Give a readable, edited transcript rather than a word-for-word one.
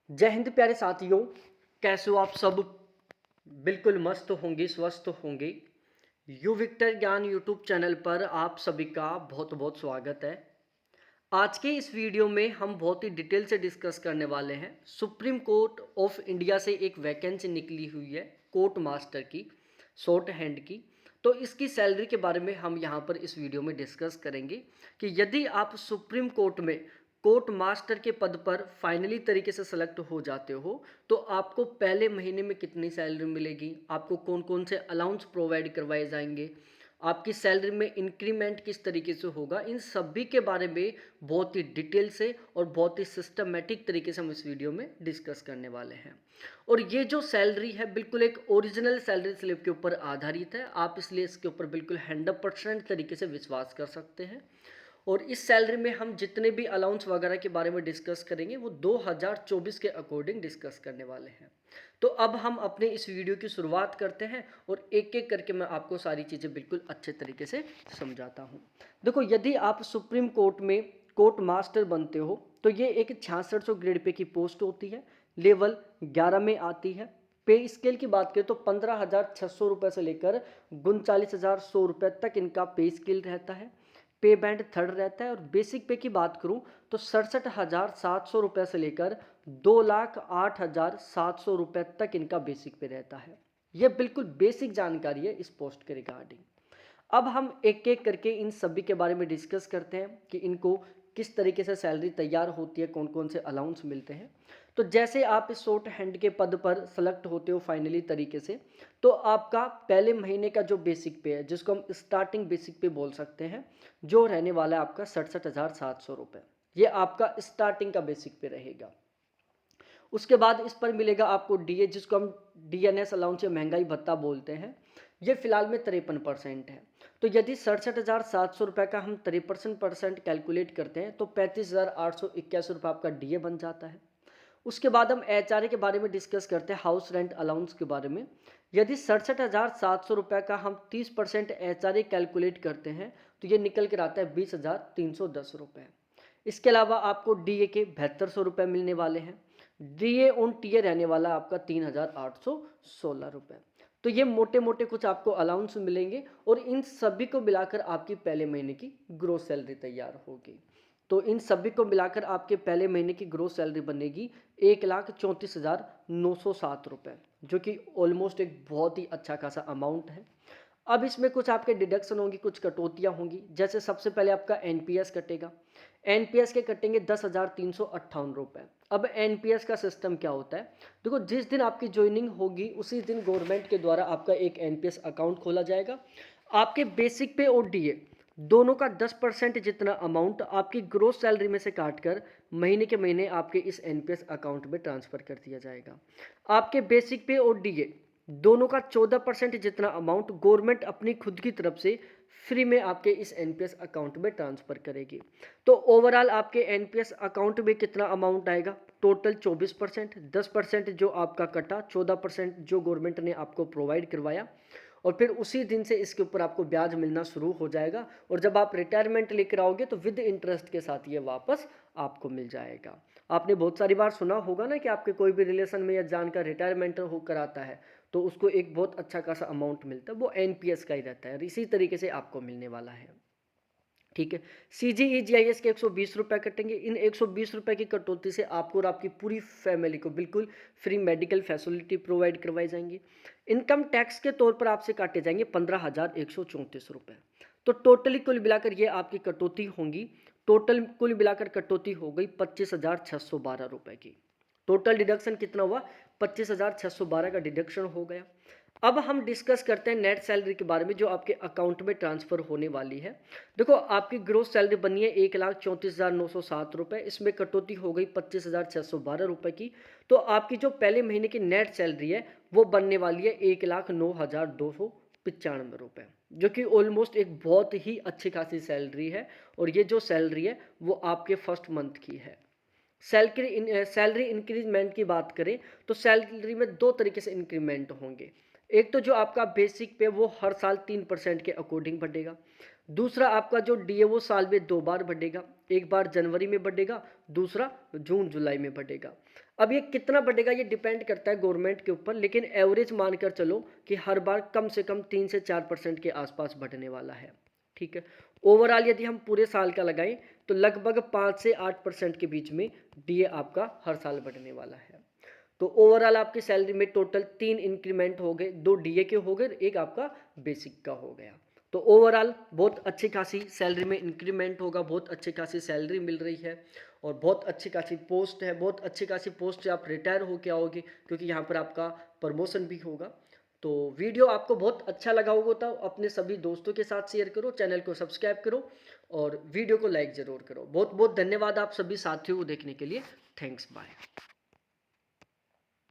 जय हिंद प्यारे साथियों। कैसे हो आप सब? बिल्कुल मस्त होंगे, स्वस्थ होंगे। यू विक्टर ज्ञान यूट्यूब चैनल पर आप सभी का बहुत बहुत स्वागत है। आज के इस वीडियो में हम बहुत ही डिटेल से डिस्कस करने वाले हैं। सुप्रीम कोर्ट ऑफ इंडिया से एक वैकेंसी निकली हुई है कोर्ट मास्टर की, शॉर्ट हैंड की। तो इसकी सैलरी के बारे में हम यहाँ पर इस वीडियो में डिस्कस करेंगे कि यदि आप सुप्रीम कोर्ट में कोर्ट मास्टर के पद पर फाइनली तरीके से सेलेक्ट हो जाते हो तो आपको पहले महीने में कितनी सैलरी मिलेगी, आपको कौन कौन से अलाउंस प्रोवाइड करवाए जाएंगे, आपकी सैलरी में इंक्रीमेंट किस तरीके से होगा, इन सभी के बारे में बहुत ही डिटेल से और बहुत ही सिस्टमेटिक तरीके से हम इस वीडियो में डिस्कस करने वाले हैं। और ये जो सैलरी है बिल्कुल एक ओरिजिनल सैलरी स्लिप के ऊपर आधारित है, आप इसलिए इसके ऊपर बिल्कुल 100% तरीके से विश्वास कर सकते हैं। और इस सैलरी में हम जितने भी अलाउंस वगैरह के बारे में डिस्कस करेंगे वो 2024 के अकॉर्डिंग डिस्कस करने वाले हैं। तो अब हम अपने इस वीडियो की शुरुआत करते हैं और एक एक करके मैं आपको सारी चीज़ें बिल्कुल अच्छे तरीके से समझाता हूँ। देखो, यदि आप सुप्रीम कोर्ट में कोर्ट मास्टर बनते हो तो ये एक 6600 ग्रेड पे की पोस्ट होती है, लेवल 11 में आती है। पे स्केल की बात करें तो 15,600 रुपये से लेकर 39,100 रुपये तक इनका पे स्केल रहता है। पे बैंड थर्ड रहता है। और बेसिक पे की बात करूं तो 67,700 रुपये से लेकर 2,08,700 रुपये तक इनका बेसिक पे रहता है। यह बिल्कुल बेसिक जानकारी है इस पोस्ट के रिगार्डिंग। अब हम एक एक करके इन सभी के बारे में डिस्कस करते हैं कि इनको किस तरीके से सैलरी तैयार होती है, कौन कौन से अलाउंस मिलते हैं। तो जैसे आप इस शॉर्ट हैंड के पद पर सेलेक्ट होते हो फाइनली तरीके से, तो आपका पहले महीने का जो बेसिक पे है, जिसको हम स्टार्टिंग बेसिक पे बोल सकते हैं, जो रहने वाला है आपका 67,700 रुपये। ये आपका स्टार्टिंग का बेसिक पे रहेगा। उसके बाद इस पर मिलेगा आपको डीए, जिसको हम डीएनएस अलाउंस या महंगाई भत्ता बोलते हैं। ये फिलहाल में 53% है। तो यदि 67,700 रुपये का हम 53% कैलकुलेट करते हैं तो 35,881 रुपये आपका डीए बन जाता है। उसके बाद हम एचआरए के बारे में डिस्कस करते हैं, हाउस रेंट अलाउंस के बारे में। यदि 67,700 रुपये का हम 30% एचआरए कैलकुलेट करते हैं तो ये निकल कर आता है 20,310 रुपये। इसके अलावा आपको डीए के 7200 रुपये मिलने वाले हैं। डीए ऑन टीए रहने वाला आपका 3,816 रुपये। तो ये मोटे मोटे कुछ आपको अलाउंस मिलेंगे और इन सभी को मिलाकर आपकी पहले महीने की ग्रोस सैलरी तैयार होगी। तो इन सभी को मिलाकर आपके पहले महीने की ग्रोस सैलरी बनेगी 1,34,907 रुपये, जो कि ऑलमोस्ट एक बहुत ही अच्छा खासा अमाउंट है। अब इसमें कुछ आपके डिडक्शन होंगी, कुछ कटौतियाँ होंगी। जैसे सबसे पहले आपका एनपीएस कटेगा। एनपीएस के कटेंगे 10,358 रुपये। अब एनपीएस का सिस्टम क्या होता है? देखो, जिस दिन आपकी ज्वाइनिंग होगी उसी दिन गवर्नमेंट के द्वारा आपका एक एनपीएस अकाउंट खोला जाएगा। आपके बेसिक पे और डीए दोनों का 10% जितना अमाउंट आपकी ग्रोस सैलरी में से काटकर महीने के महीने आपके इस एनपीएस अकाउंट में ट्रांसफ़र कर दिया जाएगा। आपके बेसिक पे और डीए दोनों का 14% जितना अमाउंट गवर्नमेंट अपनी खुद की तरफ से फ्री में आपके इस एनपीएस अकाउंट में ट्रांसफ़र करेगी। तो ओवरऑल आपके एनपीएस अकाउंट में कितना अमाउंट आएगा? टोटल 24%, 10% जो आपका कटा, 14% जो गवर्नमेंट ने आपको प्रोवाइड करवाया, और फिर उसी दिन से इसके ऊपर आपको ब्याज मिलना शुरू हो जाएगा। और जब आप रिटायरमेंट लेकर आओगे तो विद इंटरेस्ट के साथ ये वापस आपको मिल जाएगा। आपने बहुत सारी बार सुना होगा ना कि आपके कोई भी रिलेशन में या जानकर रिटायरमेंट होकर आता है तो उसको एक बहुत अच्छा खासा अमाउंट मिलता है, वो एनपीएस का ही रहता है। इसी तरीके से आपको मिलने वाला है। ठीक है। CGE-GIS के 120 रुपये कटेंगे। इन 120 रुपये की कटौती से आपको और आपकी पूरी फैमिली को बिल्कुल फ्री मेडिकल फैसिलिटी प्रोवाइड करवाई जाएंगी। इनकम टैक्स के तौर पर आपसे काटे जाएंगे 15,134 रुपये। तो टोटली कुल मिलाकर ये आपकी कटौती होंगी। टोटल कुल मिलाकर कटौती हो गई 25,612 रुपये की। टोटल डिडक्शन कितना हुआ? 25,612 का डिडक्शन हो गया। अब हम डिस्कस करते हैं नेट सैलरी के बारे में, जो आपके अकाउंट में ट्रांसफ़र होने वाली है। देखो, आपकी ग्रोस सैलरी बनी है 1,34,907 रुपये। इसमें कटौती हो गई 25,612 रुपये की। तो आपकी जो पहले महीने की नेट सैलरी है वो बनने वाली है 1,09,295 रुपये, जो कि ऑलमोस्ट एक बहुत ही अच्छी खासी सैलरी है। और ये जो सैलरी है वो आपके फर्स्ट मंथ की है। सैलरी इंक्रीजमेंट की बात करें तो सैलरी में दो तरीके से इंक्रीमेंट होंगे। एक तो जो आपका बेसिक पे वो हर साल 3% के अकॉर्डिंग बढ़ेगा। दूसरा आपका जो डी है वो साल में 2 बार बढ़ेगा, एक बार जनवरी में बढ़ेगा, दूसरा जून जुलाई में बढ़ेगा। अब ये कितना बढ़ेगा ये डिपेंड करता है गवर्नमेंट के ऊपर, लेकिन एवरेज मानकर चलो कि हर बार कम से कम 3 से 4% के आसपास बढ़ने वाला है। ठीक है, ओवरऑल यदि हम पूरे साल का लगाएं तो लगभग 5 से 8% के बीच में डीए आपका हर साल बढ़ने वाला है। तो ओवरऑल आपकी सैलरी में टोटल 3 इंक्रीमेंट हो गए, 2 डीए के हो गए, एक आपका बेसिक का हो गया। तो ओवरऑल बहुत अच्छी खासी सैलरी में इंक्रीमेंट होगा, बहुत अच्छी खासी सैलरी मिल रही है और बहुत अच्छी खासी पोस्ट है, बहुत अच्छी खासी पोस्ट से आप रिटायर होके आओगे क्योंकि यहाँ पर आपका प्रमोशन भी होगा। तो वीडियो आपको बहुत अच्छा लगा होगा तो अपने सभी दोस्तों के साथ शेयर करो, चैनल को सब्सक्राइब करो और वीडियो को लाइक ज़रूर करो। बहुत बहुत धन्यवाद आप सभी साथियों को देखने के लिए। Thanks, bye.